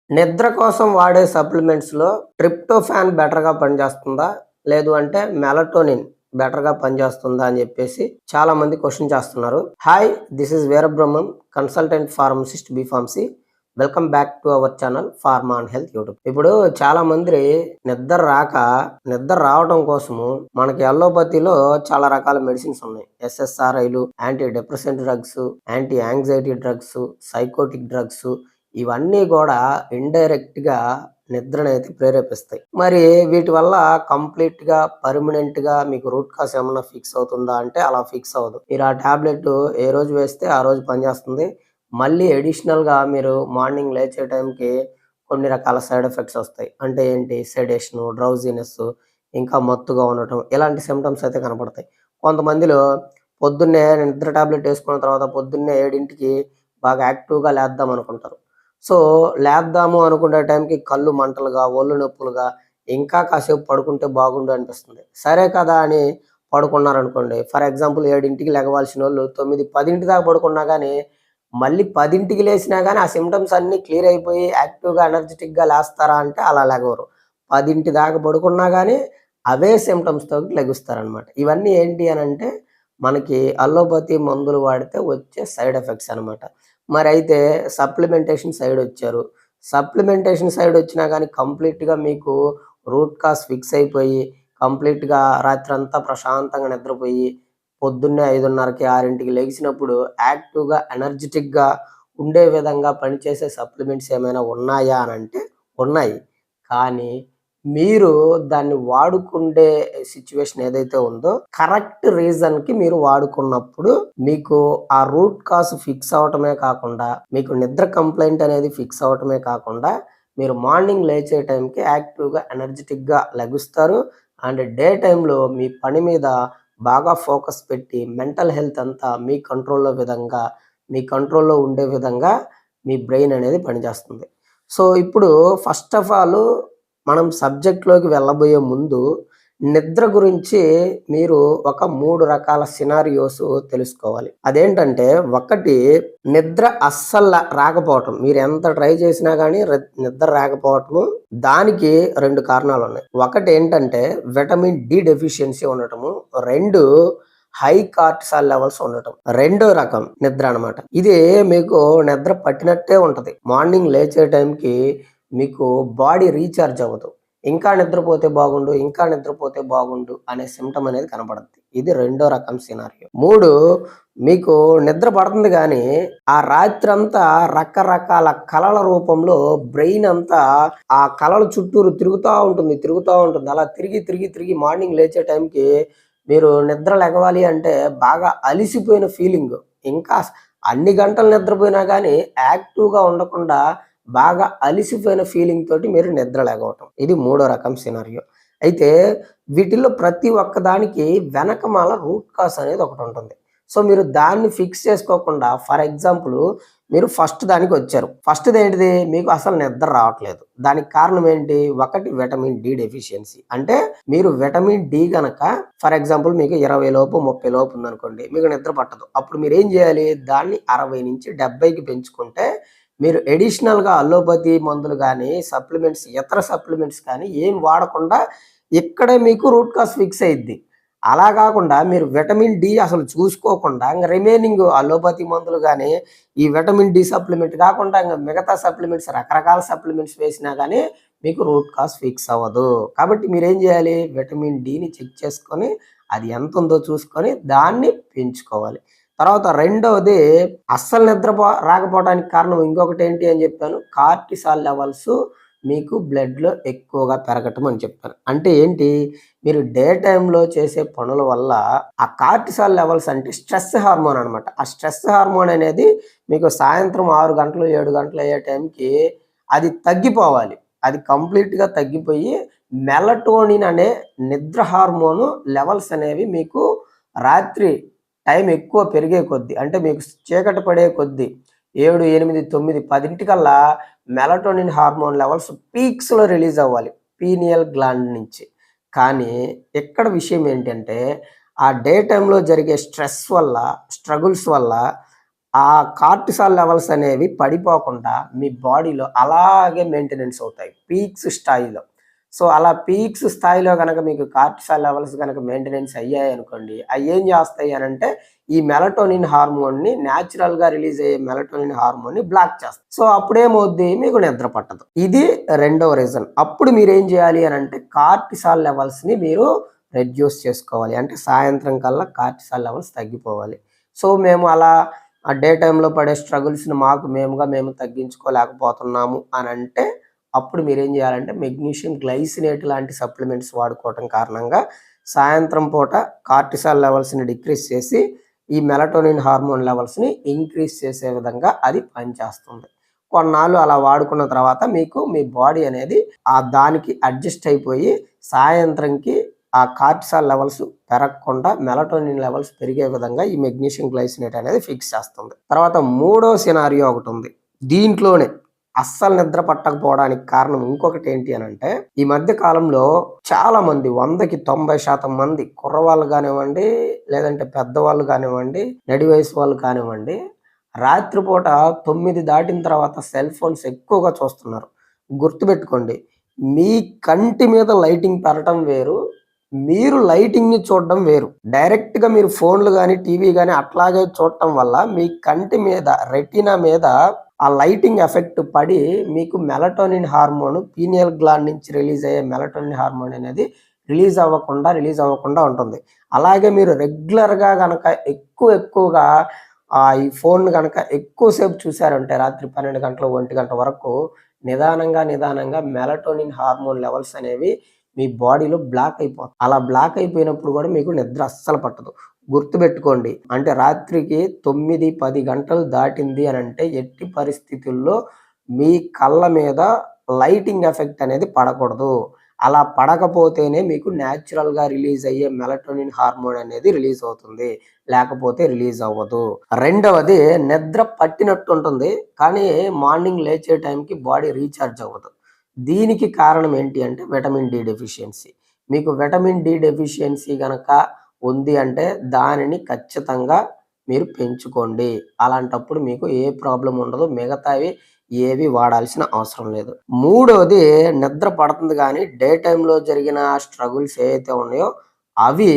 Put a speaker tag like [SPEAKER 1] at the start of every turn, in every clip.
[SPEAKER 1] నిద్ర కోసం వాడే సప్లిమెంట్స్‌లో ట్రిప్టోఫాన్ బెటర్‌గా పనిచేస్తుందా? లేదు అంటే మెలటోనిన్ బెటర్‌గా పనిచేస్తుందా? అని జెప్పేసి చాలామంది క్వెషన్ చేస్తున్నారు. Hi! This is Veerabrahmam, consultant pharmacist B-pharmacy. Welcome back to our channel pharma and health YouTube. ఇప్పుడు చాలామంది నిద్ర రావడం కోసము మనకి అలోపతిలో చాలా రకాల మెడిసిన్స్ ఉన్నాయి. ఎస్ఎస్ఆర్ఐలు, anti depressant drugs, anti anxiety drugs, psychotic drugs ఇవన్నీ గూడా ఇండైరెక్ట్‌గా నిద్రనైతే ప్రేరేపిస్తాయి. మరి వీటి వల్ల కంప్లీట్‌గా, పర్మనెంట్‌గా మీకు రూట్ కాజ్ ఏమన్నా ఫిక్స్ అవుతుందా అంటే అలా ఫిక్స్ అవ్వదు. మీరు ఆ టాబ్లెట్ ఏ రోజు వేస్తే ఆ రోజు పనిచేస్తుంది. మళ్ళీ అడిషనల్‌గా మీరు మార్నింగ్ లేచే టైంకి కొన్ని రకాల సైడ్ ఎఫెక్ట్స్ ఒస్తాయి. అంటే ఏంటి సెడేషను, డ్రౌజీనెస్, ఇంకా మత్తుగా ఉండటం ఇలాంటి సింప్టమ్స్ అయితే కనపడతాయి. కొంతమందిలో పొద్దున్నే నిద్ర టాబ్లెట్ ఏసుకున్న తర్వాత పొద్దున్నే 7కి బాగా యాక్టివ్‌గా లేద్దాం అనుకుంటారు. సో, లేద్దాము అనుకునే టైంకి కళ్ళు మంటలుగా, ఒళ్ళు నొప్పులుగా, ఇంకా కాసేపు పడుకుంటే బాగుండు అనిపిస్తుంది. సరే కదా అని పడుకున్నారనుకోండి. ఫర్ ఎగ్జాంపుల్ 7కి లెగవాల్సినోళ్ళు 9, 10 దాకా పడుకున్నా గానీ, మళ్ళీ 10కి లేసినా గానీ, ఆ సింప్టమ్స్ అన్నీ క్లియర్ అయిపోయి యాక్టివ్‌గా, ఎనర్జిటిక్‌గా లేస్తారా అంటే అలా లెగవరు. 10 దాకా పడుకున్నా గానీ, అవే సింప్టమ్స్‌తోటి లెగుస్తారనమాట. ఇవన్నీ ఏంటి అనంటే, మనకి అల్లోపతి మందులు వాడితే వచ్చే సైడ్ ఎఫెక్ట్స్ అనమాట. మరైతే సప్లిమెంటేషన్ సైడొచ్చారు. సప్లిమెంటేషన్ సైడొచ్చినా గానీ కంప్లీట్‌గా మీకు రూట్ కాజ్ ఫిక్స్ అయిపోయి, కంప్లీట్‌గా రాత్రంతా ప్రశాంతంగా నిద్రపోయి, పొద్దున్నే 5:30కి, 6కి లెగిసినప్పుడు యాక్టివ్‌గా, ఎనర్జిటిక్‌గా ఉండే విధంగా పనిచేసే సప్లిమెంట్స్ ఏమైనా ఉన్నాయా అనంటే ఉన్నాయి. కానీ మీరు దాన్ని వాడుకుండే సిట్యుయేషన్ ఏదైతే ఉందో, కరెక్ట్ రీజన్‌కి మీరు వాడుకున్నప్పుడు, మీకు ఆ రూట్ కాజ్ ఫిక్స్ అవ్వటమే కాకుండా, మీకు నిద్ర కంప్లెయింట్ అనేది ఫిక్స్ అవ్వటమే కాకుండా, మీరు మార్నింగ్ లేచే టైంకి యాక్టివ్‌గా, ఎనర్జిటిక్‌గా లెగుస్తారు. అండ్ డే టైమ్‌లో మీ పని మీద బాగా ఫోకస్ పెట్టి, మెంటల్ హెల్త్ అంతా మీ కంట్రోల్‌లో ఉండే విధంగా మీ బ్రెయిన్ అనేది పనిచేస్తుంది. సో, ఇప్పుడు ఫస్ట్ ఆఫ్ ఆల్ మనం సబ్జెక్ట్‌లోకి వెళ్ళబోయే ముందు, నిద్ర గురించి మీరు ఒక 3 రకాల సినారియోస్ తెలుసుకోవాలి. అదేంటంటే, ఒకటి నిద్ర అస్సల రాకపోవటం. మీరెంత ట్రై చేసినా గానీ నిద్ర రాకపోవటము. దానికి 2 కారణాలున్నాయి. ఒకటేంటంటే, విటమిన్ డి డెఫిషియన్సీ ఉండటము. 2 హై కార్టిసాల్ లెవెల్స్ ఉండటం. రెండో రకం నిద్ర అనమాట. ఇది మీకు నిద్ర పట్టినట్టే ఉంటది. మార్నింగ్ లేచే టైంకి మీకు బాడీ రీచార్జ్ అవ్వదు. ఇంకా నిద్రపోతే బాగుండు అనే సింప్టమ్ అనేది కనపడుద్ది. ఇది రెండో రకం సినారియో. 3 మీకు నిద్ర పడుతుంది గానీ, ఆ రాత్రంతా రకరకాల కలల రూపంలో బ్రెయిన్ అంతా ఆ కలల చుట్టూరు తిరుగుతా ఉంటుంది. అలా తిరిగి మార్నింగ్ లేచే టైంకి మీరు నిద్ర లెగవాలి అంటే బాగా అలిసిపోయిన ఫీలింగు. ఇంకా అన్ని గంటలు నిద్రపోయినా గానీ యాక్టివ్‌గా ఉండకుండా బాగా అలిసిపోయిన ఫీలింగ్ తోటి మీరు నిద్ర లెగవటం. ఇది మూడో రకం సినారియో. అయితే వీటిల్లో ప్రతి ఒక్కదానికి వెనకమాల రూట్ కాజ్ అనేది ఒకటుంటుంది. సో, మీరు దాన్ని ఫిక్స్ చేసుకోకుండా ఫర్ ఎగ్జాంపుల్ మీరు ఫస్ట్ దానికొచ్చారు. ఫస్ట్‌దేంటిది? మీకు అసలు నిద్ర రావట్లేదు. దానికి కారణం ఏంటి? ఒకటి విటమిన్ డి డెఫిషియన్సీ. అంటే మీరు విటమిన్ డి గనక ఫర్ ఎగ్జాంపుల్ మీకు 20 లోపు, 30 లోపు ఉందనుకోండి. మీకు నిద్ర పట్టదు. అప్పుడు మీరేం జేయాలి? దాన్ని 60-70కి పెంచుకుంటే మీరు అడిషనల్‌గా అల్లోపతి మందులు గానీ, ఇతర సప్లిమెంట్స్ కానీ ఏం వాడకుండా ఇక్కడే మీకు రూట్ కాజ్ ఫిక్స్ అయ్యిద్ది. అలా గాకుండా మీరు విటమిన్ డి అసలు చూసుకోకుండా ఇంగ రిమైనింగ్ అల్లోపతి మందులు గానీ, ఈ విటమిన్ డి సప్లిమెంట్ కాకుండా ఇంగ మిగతా సప్లిమెంట్స్ రకరకాల సప్లిమెంట్స్ వేసినా గానీ మీకు రూట్ కాజ్ ఫిక్స్ అవ్వదు. కాబట్టి మీరేం జేయాలి? విటమిన్ డిని చెక్ చేసుకొని అది ఎంతుందో చూసుకొని దాన్ని పెంచుకోవాలి. తర్వాత రెండోది అస్సలు రాకపోవడానికి కారణం ఇంకొకటేంటి అని జెప్పాను. కార్టిసాల్ లెవెల్స్ మీకు బ్లడ్‌లో ఎక్కువగా పెరగటం అని చెప్పాను. అంటే ఏంటి? మీరు డే టైమ్‌లో చేసే పనుల వల్ల ఆ కార్టిసాల్ లెవెల్స్ అంటే స్ట్రెస్ హార్మోన్ అనమాట. ఆ స్ట్రెస్ హార్మోన్ అనేది మీకు సాయంత్రం 6 గంటలు, 7 గంటలు అయ్యే టైంకి అది తగ్గిపోవాలి. అది కంప్లీట్‌గా తగ్గిపోయి మెలటోనిన్ అనే నిద్ర హార్మోను లెవెల్స్ అనేవి మీకు రాత్రి టైం ఎక్కువ పెరిగే కొద్దీ అంటే మీకు చీకటి పడే కొద్దీ 7, 8, 9, 10 కల్లా మెలటోనిన్ హార్మోన్ లెవెల్స్ పీక్స్‌లో రిలీజ్ అవ్వాలి. పీనియల్ గ్లాండ్ నుంచి. కానీ ఇక్కడ విషయం ఏంటంటే, ఆ డే టైమ్‌లో జరిగే స్ట్రెస్ వల్ల, స్ట్రగుల్స్ వల్ల ఆ కార్టిసాల్ లెవెల్స్ అనేవి పడిపోకుండా మీ బాడీలో అలాగే మెయింటెనెన్స్ అవుతాయి పీక్స్ స్థాయిలో. సో, అలా పీక్స్ స్థాయిలో గనక మీకు కార్టిసాల్ లెవెల్స్ గనక మెయింటెనెన్స్ అయ్యాయనుకోండి, అయ్యేం చేస్తాయి అనంటే ఈ మెలటోనిన్ హార్మోన్‌ని న్యాచురల్‌గా రిలీజ్ అయ్యే మెలటోనిన్ హార్మోన్‌ని బ్లాక్ చేస్తాయి. సో, అప్పుడేమవుద్ది మీకు నిద్ర పట్టదు. ఇది రెండవ రీజన్. అప్పుడు మీరేం చేయాలి అనంటే కార్టిసాల్ లెవెల్స్‌ని మీరు రెడ్యూస్ చేసుకోవాలి. అంటే సాయంత్రం కల్లా కార్టిసాల్ లెవెల్స్ తగ్గిపోవాలి. సో, మేము అలా డే టైమ్‌లో పడే స్ట్రగుల్స్‌ని మేము తగ్గించుకోలేకపోతున్నాము అనంటే, అప్పుడు మీరేం జేయాలంటే మెగ్నీషియం గ్లైసినేట్ లాంటి సప్లిమెంట్స్ వాడుకోవటం కారణంగా సాయంత్రం పూట కార్టిసాల్ లెవెల్స్‌ని డిక్రీజ్ చేసి, ఈ మెలటోనిన్ హార్మోన్ లెవెల్స్‌ని ఇంక్రీజ్ చేసే విధంగా అది పనిచేస్తుంది. కొన్నాళ్ళు అలా వాడుకున్న తర్వాత మీకు మీ బాడీ అనేది దానికి అడ్జస్ట్ అయిపోయి సాయంత్రంకి ఆ కార్టిసాల్ లెవెల్స్ పెరగకుండా మెలటోనిన్ లెవెల్స్ పెరిగే విధంగా ఈ మెగ్నీషియం గ్లైసినేట్ అనేది ఫిక్స్ చేస్తుంది. తర్వాత మూడో సినారియో ఒకటుంది. దీంట్లోనే అస్సలు నిద్ర పట్టకపోవడానికి కారణం ఇంకొకటి ఏంటి అనంటే, ఈ మధ్య కాలంలో చాలా మంది 100కి 90% మంది కుర్రవాళ్ళు గానివ్వండి, లేదంటే పెద్దవాళ్ళు గానివ్వండి, నడి వయసు వాళ్ళు కానివ్వండి, రాత్రిపూట 9 దాటిన తర్వాత సెల్ ఫోన్స్ ఎక్కువగా చూస్తున్నారు. గుర్తుపెట్టుకోండి, మీ కంటి మీద లైటింగ్ పడటం వేరు, మీరు లైటింగ్‌ని చూడడం వేరు. డైరెక్ట్‌గా మీరు ఫోన్‌లు గాని, టీవీ గాని అట్లాగే చూడటం వల్ల మీ కంటి మీద రెటీనా మీద ఆ లైటింగ్ ఎఫెక్ట్ పడి మీకు మెలటోనిన్ హార్మోన్ పీనియల్ గ్లాండ్ నుంచి రిలీజ్ అయ్యే మెలటోనిన్ హార్మోన్ అనేది రిలీజ్ అవ్వకుండా ఉంటుంది. అలాగే మీరు రెగ్యులర్‌గా గనక ఎక్కువగా ఈ ఫోన్‌ని గనక ఎక్కువ సేపు చూసారంటే రాత్రి 12 గంటలు, 1 గంట వరకు నిదానంగా మెలటోనిన్ హార్మోన్ లెవెల్స్ అనేవి మీ బాడీలో బ్లాక్ అయిపోతాయి. అలా బ్లాక్ అయిపోయినప్పుడు కూడా మీకు నిద్ర అస్సలు పట్టదు. గుర్తుపెట్టుకోండి. అంటే రాత్రికి 9, 10 గంటలు దాటింది అనంటే ఎట్టి పరిస్థితుల్లో మీ కళ్ళ మీద లైటింగ్ ఎఫెక్ట్ అనేది పడకూడదు. అలా పడకపోతేనే మీకు న్యాచురల్‌గా రిలీజ్ అయ్యే మెలటోనిన్ హార్మోన్ అనేది రిలీజ్ అవుతుంది. లేకపోతే రిలీజ్ అవ్వదు. రెండవది నిద్ర పట్టినట్టు ఉంటుంది. కానీ మార్నింగ్ లేచే టైంకి బాడీ రీచార్జ్ అవ్వదు. దీనికి కారణం ఏంటి అంటే విటమిన్ డి డెఫిషియన్సీ. మీకు విటమిన్ డి డెఫిషియన్సీ గనక ఉంది అంటే దానిని ఖచ్చితంగా మీరు పెంచుకోండి. అలాంటప్పుడు మీకు ఏ ప్రాబ్లమ్ ఉండదు. మిగతావి ఏవి వాడాల్సిన అవసరం లేదు. మూడోది నిద్ర పడుతుంది గానీ డే టైమ్‌లో జరిగిన స్ట్రగుల్స్ ఏవైతే ఉన్నాయో అవి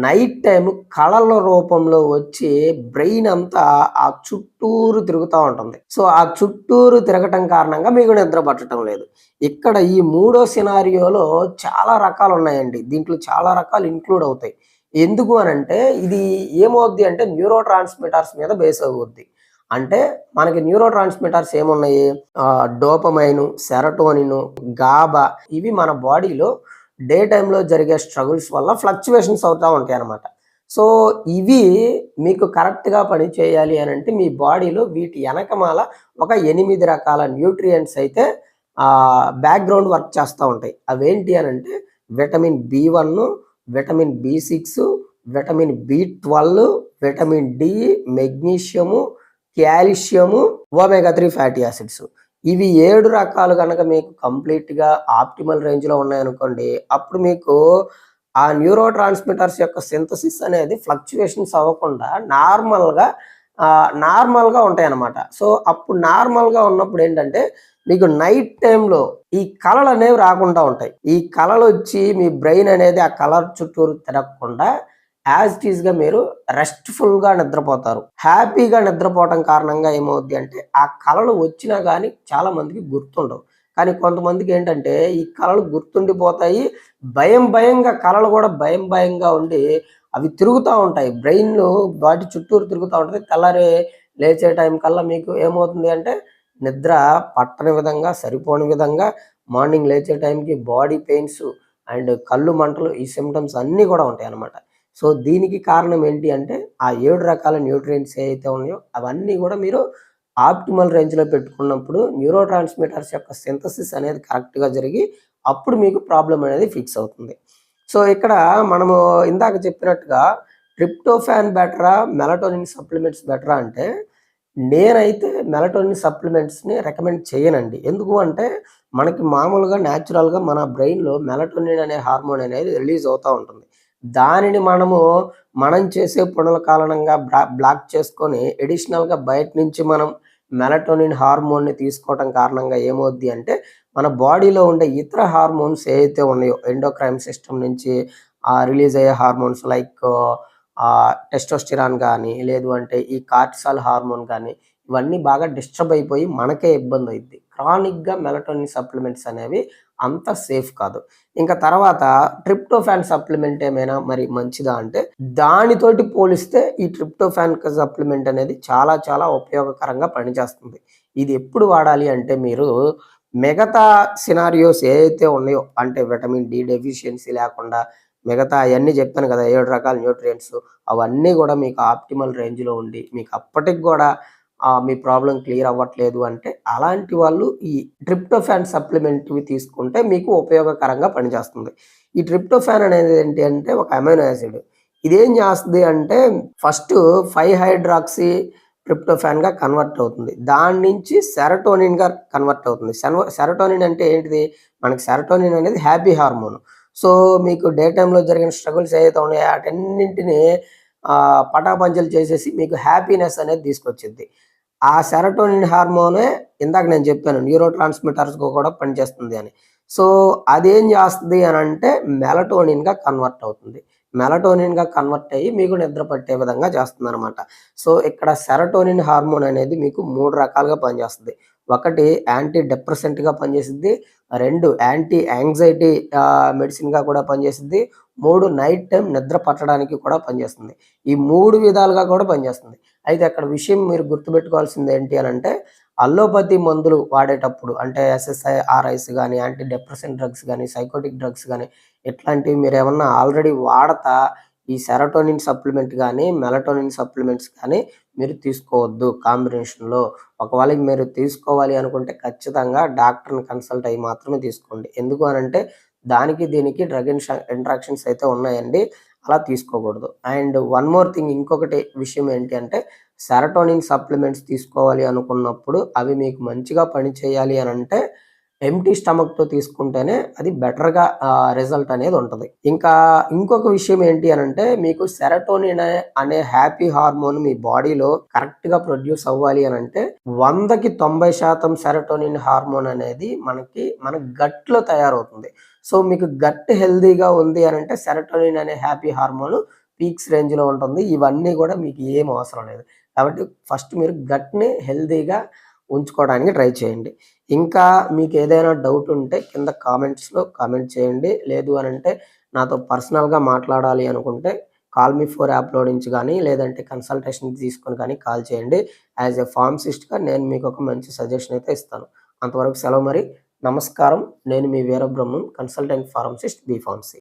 [SPEAKER 1] నైట్ టైమ్ కళల రూపంలో వచ్చి బ్రెయిన్ అంతా ఆ చుట్టూరు తిరుగుతా ఉంటుంది. సో, ఆ చుట్టూరు తిరగటం కారణంగా మీకు నిద్ర పట్టటం లేదు. ఇక్కడ ఈ మూడో సినారియోలో చాలా రకాలున్నాయండి. దీంట్లో చాలా రకాలు ఇంక్లూడ్ అవుతాయి. ఎందుకు అనంటే ఇది ఏమవుద్ది అంటే న్యూరో ట్రాన్స్‌మిటర్స్ మీద బేస్ అవుద్ది. అంటే మనకి న్యూరో ట్రాన్స్‌మిటర్స్ ఏమున్నాయి? డోపమైను, సెరటోనిను, గాబా ఇవి మన బాడీలో డే టైమ్‌లో జరిగే స్ట్రగుల్స్ వల్ల ఫ్లక్చుయేషన్స్ అవుతా ఉంటాయన్నమాట. సో, ఇవి మీకు కరెక్ట్‌గా పని చేయాలి అనంటే మీ బాడీలో వీటి ఎనకమాల ఒక 8 రకాల న్యూట్రియంట్స్ అయితే బ్యాక్‌గ్రౌండ్ వర్క్ చేస్తా ఉంటాయి. అవేంటి అనంటే vitamin బి1, vitamin B6, vitamin B12, vitamin D, magnesium, calcium, omega 3 fatty acids. ఇవి 7 రకాలు గనక మీకు కంప్లీట్‌గా ఆప్టిమల్ రేంజ్‌లో ఉన్నాయనుకోండి, అప్పుడు మీకు ఆ న్యూరో ట్రాన్స్‌మిటర్స్ యొక్క సింథసిస్ అనేది ఫ్లక్చుయేషన్స్ అవ్వకుండా నార్మల్‌గా ఉంటాయన్నమాట. సో, అప్పుడు నార్మల్‌గా ఉన్నప్పుడేంటంటే, మీకు నైట్ టైమ్‌లో ఈ కలలనేవి రాకుండా ఉంటాయి. ఈ కలలొచ్చి మీ బ్రెయిన్ అనేది ఆ కలర్ చుట్టూరు తిరగకుండా యాజ్ ఇట్ ఈస్‌గా మీరు రెస్ట్‌ఫుల్‌గా నిద్రపోతారు. హ్యాపీగా నిద్రపోవటం కారణంగా ఏమవుద్ది అంటే, ఆ కలలు వచ్చినా గానీ చాలా మందికి గుర్తుండవు. కానీ కొంతమందికేంటంటే, ఈ కలలు గుర్తుండిపోతాయి. భయంగా కలలు గూడా భయంగా ఉండి అవి తిరుగుతా ఉంటాయి. బ్రెయిన్‌లో వాటి చుట్టూరు తిరుగుతా ఉంటది. తెల్లారి లేచే టైం కల్లా మీకు ఏమవుతుంది అంటే, నిద్ర పట్టని విధంగా, సరిపోని విధంగా మార్నింగ్ లేచే టైంకి బాడీ పెయిన్స్ అండ్ కళ్ళు మంటలు ఈ సింప్టమ్స్ అన్నీ గూడా ఉంటాయన్నమాట. సో, దీనికి కారణం ఏంటి అంటే, ఆ 7 రకాల న్యూట్రియంట్స్ ఏవైతే ఉన్నాయో అవన్నీ గూడా మీరు ఆప్టిమల్ రేంజ్‌లో పెట్టుకున్నప్పుడు న్యూరో ట్రాన్స్‌మిటర్స్ యొక్క సింథసిస్ అనేది కరెక్ట్‌గా జరిగి, అప్పుడు మీకు ప్రాబ్లమ్ అనేది ఫిక్స్ అవుతుంది. సో, ఇక్కడ మనము ఇందాక చెప్పినట్టుగా ట్రిప్టోఫాన్ బెటరా? మెలటోనిన్ సప్లిమెంట్స్ బెటరా అంటే, నేనైతే మెలటోనిన్ సప్లిమెంట్స్‌ని రికమెండ్ చేయనండి. ఎందుకు అంటే, మనకి మామూలుగా న్యాచురల్‌గా మన బ్రెయిన్‌లో మెలటోనిన్ అనే హార్మోన్ అనేది రిలీజ్ అవుతా ఉంటుంది. దానిని మనం చేసే పనుల కారణంగా బ్లాక్ చేసుకొని అడిషనల్‌గా బయట నుంచి మనం మెలటోనిన్ హార్మోన్‌ని తీసుకోవటం కారణంగా ఏమవుద్ది అంటే, మన బాడీలో ఉండే ఇతర హార్మోన్స్ ఏవైతే ఉన్నాయో ఎండోక్రైన్ సిస్టమ్ నుంచి రిలీజ్ అయ్యే హార్మోన్స్ లైక్ టెస్టోస్టిరాన్ గానీ, లేదు అంటే ఈ కార్టిసాల్ హార్మోన్ గానీ, ఇవన్నీ బాగా డిస్టర్బ్ అయిపోయి మనకే ఇబ్బందయిద్ది. క్రానిక్‌గా మెలటోనిన్ సప్లిమెంట్స్ అనేవి అంత సేఫ్ కాదు. ఇంక తర్వాత ట్రిప్టోఫాన్ సప్లిమెంట్ ఏమైనా మరి మంచిదా అంటే, దానితోటి పోలిస్తే ఈ ట్రిప్టోఫాన్ సప్లిమెంట్ అనేది చాలా చాలా ఉపయోగకరంగా పనిచేస్తుంది. ఇది ఎప్పుడు వాడాలి అంటే మీరు మిగతా సినారియోస్ ఏవైతే ఉన్నాయో అంటే విటమిన్ డి డెఫిషియన్సీ లేకుండా మిగతా అయన్నీ చెప్పాను కదా! 7 రకాల న్యూట్రియంట్స్ అవన్నీ గూడా మీకు ఆప్టిమల్ రేంజ్‌లో ఉండి మీకు అప్పటికి గూడా మీ ప్రాబ్లమ్ క్లియర్ అవ్వట్లేదు అంటే, అలాంటి వాళ్ళు ఈ ట్రిప్టోఫాన్ సప్లిమెంట్‌వి తీసుకుంటే మీకు ఉపయోగకరంగా పనిచేస్తుంది. ఈ ట్రిప్టోఫాన్ అనేది ఏంటి అంటే ఒక అమైనో యాసిడ్. ఇదేం చేస్తది అంటే ఫస్టు 5 హైడ్రాక్సీ ట్రిప్టోఫాన్‌గా కన్వర్ట్ అవుతుంది. దాని నుంచి సెరటోనిన్‌గా కన్వర్ట్ అవుతుంది. సెరటోనిన్ అంటే ఏంటిది? మనకి సెరటోనిన్ అనేది హ్యాపీ హార్మోన్. సో, మీకు డే టైమ్‌లో జరిగిన స్ట్రగుల్స్ ఏవైతే ఉన్నాయో ఆటన్నింటిని పటాపంచలు చేసేసి మీకు హ్యాపీనెస్ అనేది తీసుకొచ్చిద్ది. ఆ సెరటోనిన్ హార్మోనే ఇందాక నేను చెప్పాను న్యూరో ట్రాన్స్‌మిటర్స్‌గా కూడా పనిచేస్తుంది అని. సో, అదేం చేస్తది అనంటే మెలటోనిన్‌గా కన్వర్ట్ అవుతుంది. మెలటోనిన్‌గా కన్వర్ట్ అయ్యి మీకు నిద్ర పట్టే విధంగా చేస్తుందనమాట. సో, ఇక్కడ సెరటోనిన్ హార్మోన్ అనేది మీకు 3 రకాలుగా పనిచేస్తది. ఒకటి యాంటీ డిప్రెసెంట్‌గా పనిచేసిద్ది. 2 యాంటీ యాంగ్జైటీ మెడిసిన్‌గా కూడా పనిచేసిద్ది. 3 నైట్ టైమ్ నిద్ర పట్టడానికి కూడా పనిచేస్తుంది. ఈ 3 విధాలుగా కూడా పనిచేస్తుంది. అయితే అక్కడ విషయం మీరు గుర్తుపెట్టుకోవాల్సింది ఏంటి అనంటే, అల్లోపతి మందులు వాడేటప్పుడు అంటే ఎస్ఎస్‌ఐఆర్ఐస్ గాని, యాంటీ డిప్రెసెంట్ డ్రగ్స్ గాని, సైకోటిక్ డ్రగ్స్ గాని ఇట్లాంటివి మీరేమన్నా ఆల్రెడీ వాడతా ఈ సెరటోనిన్ సప్లిమెంట్ గాని, మెలటోనిన్ సప్లిమెంట్స్ కానీ మీరు తీసుకోవద్దు కాంబినేషన్‌లో. ఒకవేళ మీరు తీసుకోవాలి అనుకుంటే ఖచ్చితంగా డాక్టర్‌ని కన్సల్ట్ అయ్యి మాత్రమే తీసుకోండి. ఎందుకు అనంటే దానికి దీనికి డ్రగ్ ఇంటరాక్షన్స్ అయితే ఉన్నాయండి. అలా తీసుకోకూడదు. అండ్ వన్ మోర్ థింగ్ ఇంకొకటి విషయం ఏంటి అంటే సెరటోనిన్ సప్లిమెంట్స్ తీసుకోవాలి అనుకున్నప్పుడు అవి మీకు మంచిగా పనిచేయాలి అనంటే ఎంప్టీ స్టమక్‌తో తీసుకుంటేనే అది బెటర్‌గా రిజల్ట్ అనేది ఉంటది. ఇంకా ఇంకొక విషయం ఏంటి అనంటే మీకు సెరటోనిన్ అనే హ్యాపీ హార్మోన్ మీ బాడీలో కరెక్ట్‌గా ప్రొడ్యూస్ అవ్వాలి అనంటే 100కి 90% సెరటోనిన్ హార్మోన్ అనేది మన గట్‌లో తయారవుతుంది. సో, మీకు గట్ హెల్తీగా ఉంది అనంటే సెరటోనిన్ అనే హ్యాపీ హార్మోన్ పీక్స్ రేంజ్‌లో ఉంటుంది. ఇవన్నీ గూడా మీకు ఏం అవసరం లేదు. కాబట్టి ఫస్ట్ మీరు గట్‌ని హెల్తీగా ఉంచుకోవడానికి ట్రై చేయండి. ఇంకా మీకేదైనా డౌట్ ఉంటే కింద కామెంట్స్‌లో కామెంట్ చేయండి. లేదు అనంటే నాతో పర్సనల్‌గా మాట్లాడాలి అనుకుంటే కాల్ మీ ఫర్ యాప్‌లో నుంచి గానీ, లేదంటే కన్సల్టేషన్ తీసుకొని కానీ కాల్ చేయండి. యాస్ ఎ ఫార్మసిస్ట్‌గా నేను మీకొక మంచి సజెషన్ అయితే ఇస్తాను. అంతవరకు సెలవు మరి. నమస్కారం. నేను మీ Veerabrahmam consultant pharmacist B pharmacy.